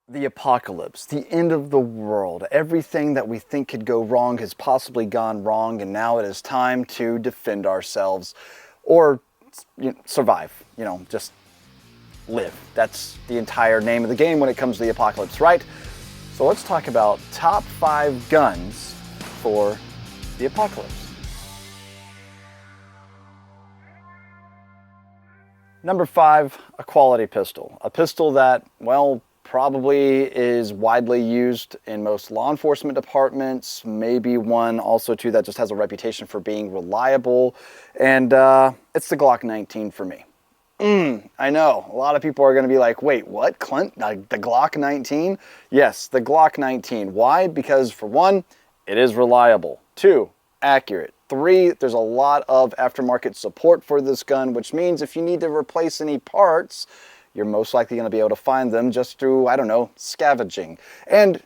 The apocalypse, the end of the world, everything that we think could go wrong has possibly gone wrong, and now it is time to defend ourselves or survive, just live. That's the entire name of the game when it comes to the apocalypse, right? So let's talk about top 5 guns for the apocalypse. Number 5, a quality pistol. A pistol that, well, probably is widely used in most law enforcement departments, maybe one also too that just has a reputation for being reliable, and it's the Glock 19 for me. I know, a lot of people are going to be like, wait, what, Clint? The Glock 19? Yes, the Glock 19. Why? Because for one, it is reliable. 2, accurate. 3, there's a lot of aftermarket support for this gun, which means if you need to replace any parts, you're most likely going to be able to find them just through, I don't know, scavenging. And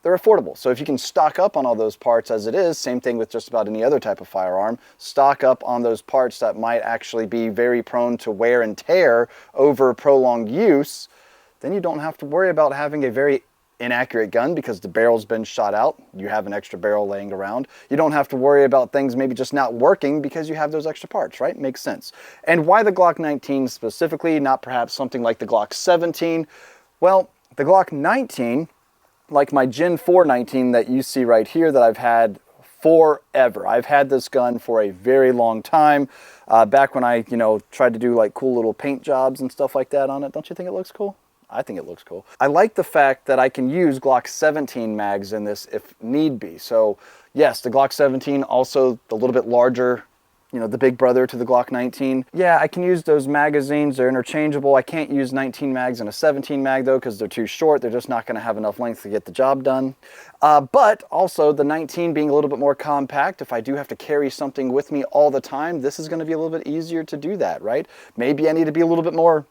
they're affordable. So if you can stock up on all those parts as it is, same thing with just about any other type of firearm, stock up on those parts that might actually be very prone to wear and tear over prolonged use, then you don't have to worry about having a very inaccurate gun because the barrel's been shot out. You have an extra barrel laying around. You don't have to worry about things maybe just not working because you have those extra parts, right? Makes sense. And why the Glock 19 specifically, not perhaps something like the Glock 17? Well, the Glock 19, like my Gen 4 19 that you see right here that I've had forever. I've had this gun for a very long time. Back when I, tried to do like cool little paint jobs and stuff like that on it. Don't you think it looks cool? I think it looks cool. I like the fact that I can use Glock 17 mags in this if need be. So yes, the Glock 17 also a little bit larger, the big brother to the Glock 19. Yeah, I can use those magazines. They're interchangeable. I can't use 19 mags in a 17 mag though because they're too short. They're just not going to have enough length to get the job done. But also the 19 being a little bit more compact, if I do have to carry something with me all the time, this is going to be a little bit easier to do that, right? Maybe I need to be a little bit more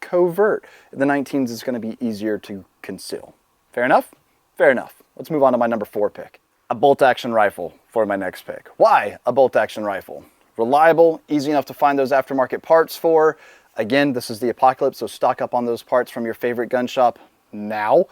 covert. The 19s is going to be easier to conceal. Fair enough? Fair enough. Let's move on to my number 4 pick. A bolt-action rifle for my next pick. Why a bolt-action rifle? Reliable, easy enough to find those aftermarket parts for. Again, this is the apocalypse, so stock up on those parts from your favorite gun shop now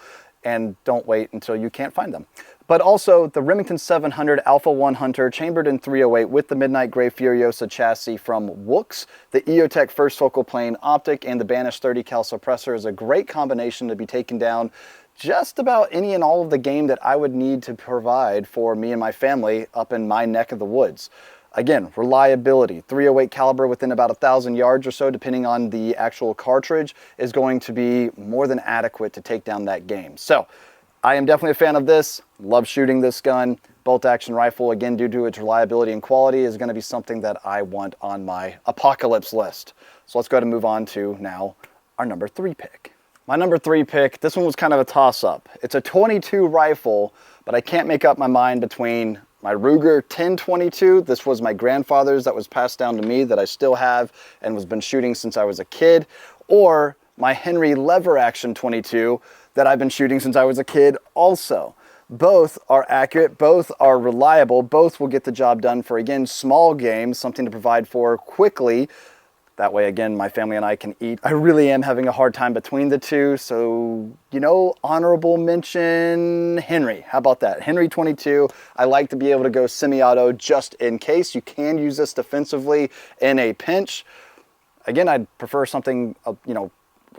and don't wait until you can't find them. But also the Remington 700 Alpha 1 Hunter chambered in 308 with the Midnight Gray Furiosa chassis from Wooks, the EOTech first focal plane optic, and the Banish 30 cal suppressor is a great combination to be taken down just about any and all of the game that I would need to provide for me and my family up in my neck of the woods. Again, reliability, 308 caliber within about 1,000 yards or so, depending on the actual cartridge, is going to be more than adequate to take down that game. So I am definitely a fan of this, love shooting this gun. Bolt action rifle, again, due to its reliability and quality, is going to be something that I want on my apocalypse list. So let's go ahead and move on to now our number 3 pick. My number 3 pick, this one was kind of a toss-up. It's a 22 rifle, but I can't make up my mind between my Ruger 1022, this was my grandfather's that was passed down to me that I still have and was been shooting since I was a kid, or my Henry lever action 22 that I've been shooting since I was a kid also. Both are accurate, both are reliable, both will get the job done for, again, small game, something to provide for quickly. That way, again, my family and I can eat. I really am having a hard time between the two, so, honorable mention Henry. How about that? Henry 22. I like to be able to go semi-auto just in case. You can use this defensively in a pinch. Again, I'd prefer something, with a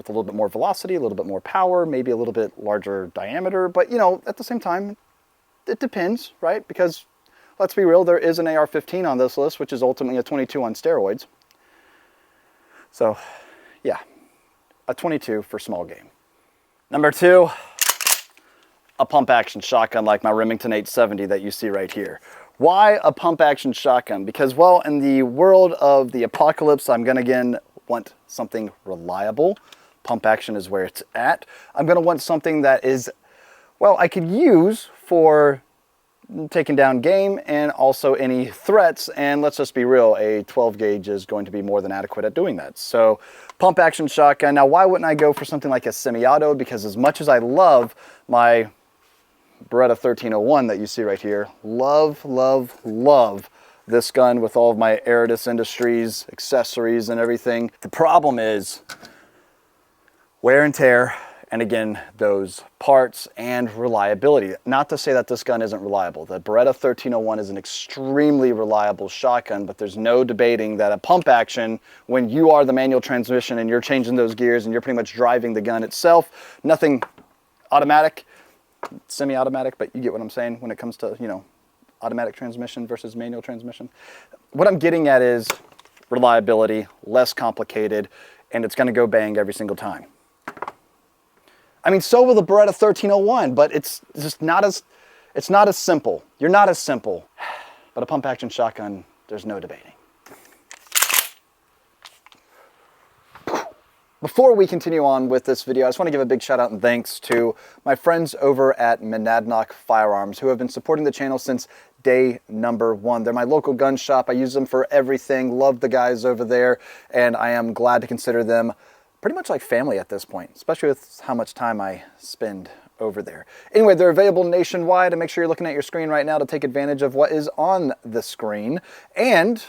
little bit more velocity, a little bit more power, maybe a little bit larger diameter, but, at the same time, it depends, right? Because, let's be real, there is an AR-15 on this list, which is ultimately a 22 on steroids. So, yeah, a 22 for small game. Number 2, a pump action shotgun like my Remington 870 that you see right here. Why a pump action shotgun? Because, well, in the world of the apocalypse, I'm going to, again, want something reliable. Pump action is where it's at. I'm going to want something that is, well, I could use for taking down game and also any threats, and let's just be real, a 12 gauge is going to be more than adequate at doing that. So pump action shotgun. Now, why wouldn't I go for something like a semi-auto? Because as much as I love my Beretta 1301 that you see right here, love this gun with all of my Aridus Industries accessories and everything. The problem is wear and tear And again, those parts and reliability. Not to say that this gun isn't reliable. The Beretta 1301 is an extremely reliable shotgun, but there's no debating that a pump action, when you are the manual transmission and you're changing those gears and you're pretty much driving the gun itself, nothing automatic, semi-automatic, but you get what I'm saying when it comes to, you know, automatic transmission versus manual transmission. What I'm getting at is reliability, less complicated, and it's going to go bang every single time. I mean, so will the Beretta 1301, but it's just not as simple. You're not as simple. But a pump action shotgun, there's no debating. Before we continue on with this video, I just want to give a big shout out and thanks to my friends over at Monadnock Firearms who have been supporting the channel since day number one. They're my local gun shop. I use them for everything. Love the guys over there, and I am glad to consider them pretty much like family at this point, especially with how much time I spend over there. Anyway, they're available nationwide, and make sure you're looking at your screen right now to take advantage of what is on the screen. And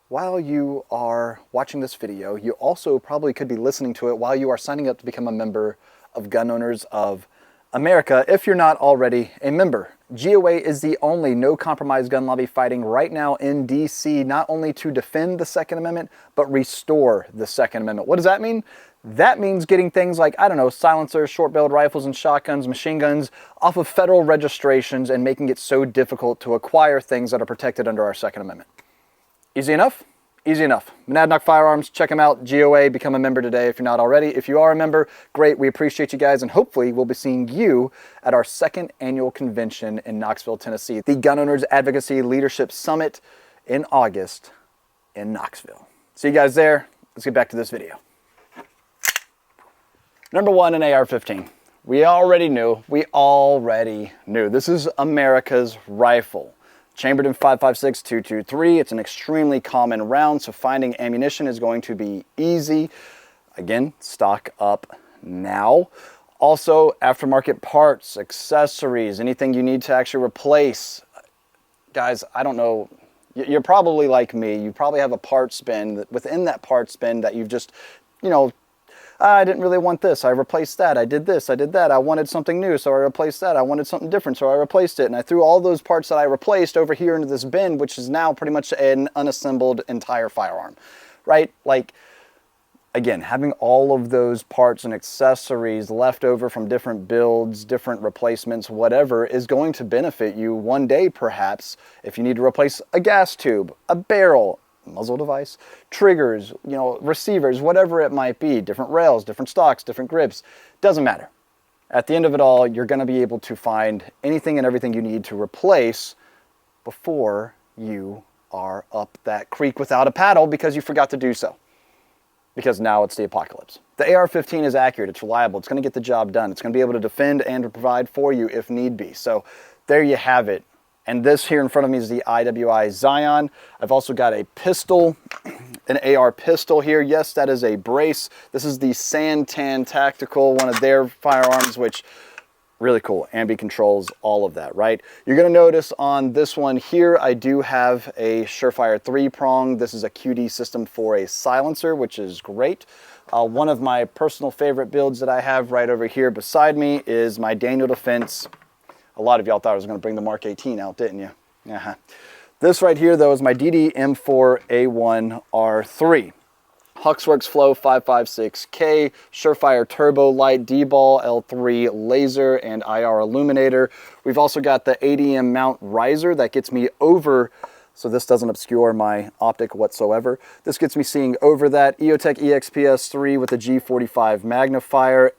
while you are watching this video, you also probably could be listening to it while you are signing up to become a member of Gun Owners of America, if you're not already a member. GOA is the only no-compromise gun lobby fighting right now in DC, not only to defend the Second Amendment, but restore the Second Amendment. What does that mean? That means getting things like, I don't know, silencers, short-barreled rifles and shotguns, machine guns off of federal registrations and making it so difficult to acquire things that are protected under our Second Amendment. Easy enough? Easy enough. Monadnock Firearms, check them out. GOA, become a member today if you're not already. If you are a member, great. We appreciate you guys, and hopefully we'll be seeing you at our second annual convention in Knoxville, Tennessee, the Gun Owners Advocacy Leadership Summit in August in Knoxville. See you guys there. Let's get back to this video. Number one, an AR-15. We already knew. This is America's rifle. Chambered in 5.56 .223. It's an extremely common round, so finding ammunition is going to be easy. Again, stock up now. Also, aftermarket parts, accessories, anything you need to actually replace. Guys, I don't know. You're probably like me. You probably have a parts bin. Within that parts bin that you've just, you know, I didn't really want this, I replaced that, I did this, I did that, I wanted something new, so I replaced that, I wanted something different, so I replaced it, and I threw all those parts that I replaced over here into this bin, which is now pretty much an unassembled entire firearm, right? Like, again, having all of those parts and accessories left over from different builds, different replacements, whatever, is going to benefit you one day, perhaps, if you need to replace a gas tube, a barrel, muzzle device, triggers, you know, receivers, whatever it might be, different rails, different stocks, different grips, doesn't matter. At the end of it all, you're going to be able to find anything and everything you need to replace before you are up that creek without a paddle because you forgot to do so. Because now it's the apocalypse. The AR-15 is accurate, it's reliable, it's going to get the job done, it's going to be able to defend and to provide for you if need be. So there you have it. And this here in front of me is the IWI Zion. I've also got a pistol, an AR pistol here. Yes, that is a brace. This is the Santan Tactical, one of their firearms, which really cool. Ambi controls, all of that, right? You're gonna notice on this one here, I do have a Surefire 3-prong. This is a QD system for a silencer, which is great. One of my personal favorite builds that I have right over here beside me is my Daniel Defense. A lot of y'all thought I was going to bring the Mark 18 out, didn't you? This right here, though, is my DD M4A1R3. Huxworks Flow 556K, Surefire Turbo Light, D-Ball L3 Laser, and IR Illuminator. We've also got the ADM mount riser that gets me over, so this doesn't obscure my optic whatsoever. This gets me seeing over that. EOTech EXPS3 with a G45 magnifier.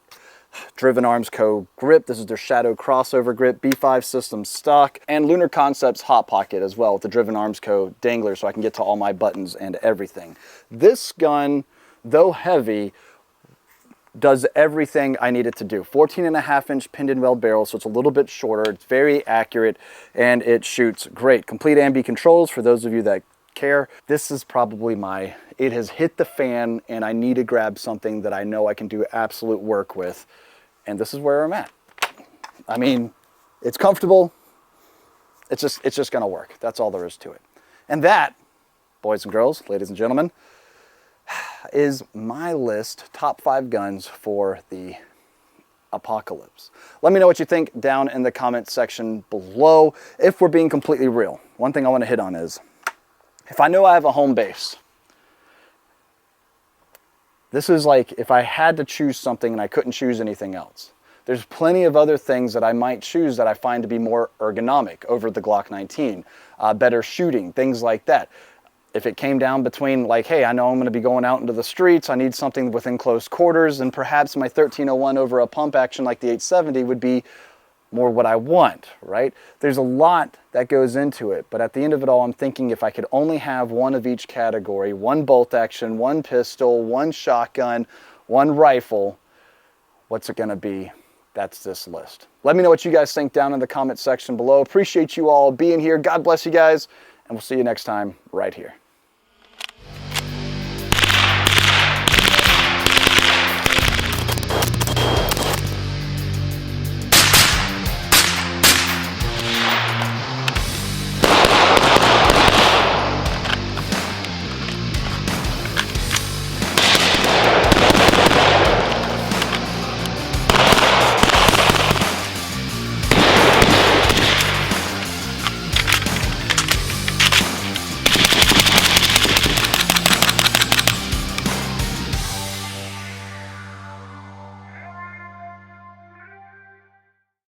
Driven Arms Co. grip. This is their Shadow crossover grip, B5 system stock, and Lunar Concepts Hot Pocket as well with the Driven Arms Co. dangler so I can get to all my buttons and everything. This gun, though heavy, does everything I need it to do. 14.5-inch pinned and weld barrel, so it's a little bit shorter. It's very accurate, and it shoots great. Complete ambi controls for those of you that care. This is probably it has hit the fan, and I need to grab something that I know I can do absolute work with. And this is where I'm at. I mean, it's comfortable. It's just gonna work. That's all there is to it. And that, boys and girls, ladies and gentlemen, is my list, top 5 guns for the apocalypse. Let me know what you think down in the comment section below. If we're being completely real, one thing I want to hit on is, if I know I have a home base, this is like if I had to choose something and I couldn't choose anything else. There's plenty of other things that I might choose that I find to be more ergonomic over the Glock 19, better shooting, things like that. If it came down between like, hey, I know I'm going to be going out into the streets, I need something within close quarters, and perhaps my 1301 over a pump action like the 870 would be more what I want, right? There's a lot that goes into it, but at the end of it all, I'm thinking if I could only have one of each category, one bolt action, one pistol, one shotgun, one rifle, what's it going to be? That's this list. Let me know what you guys think down in the comment section below. Appreciate you all being here. God bless you guys, and we'll see you next time right here.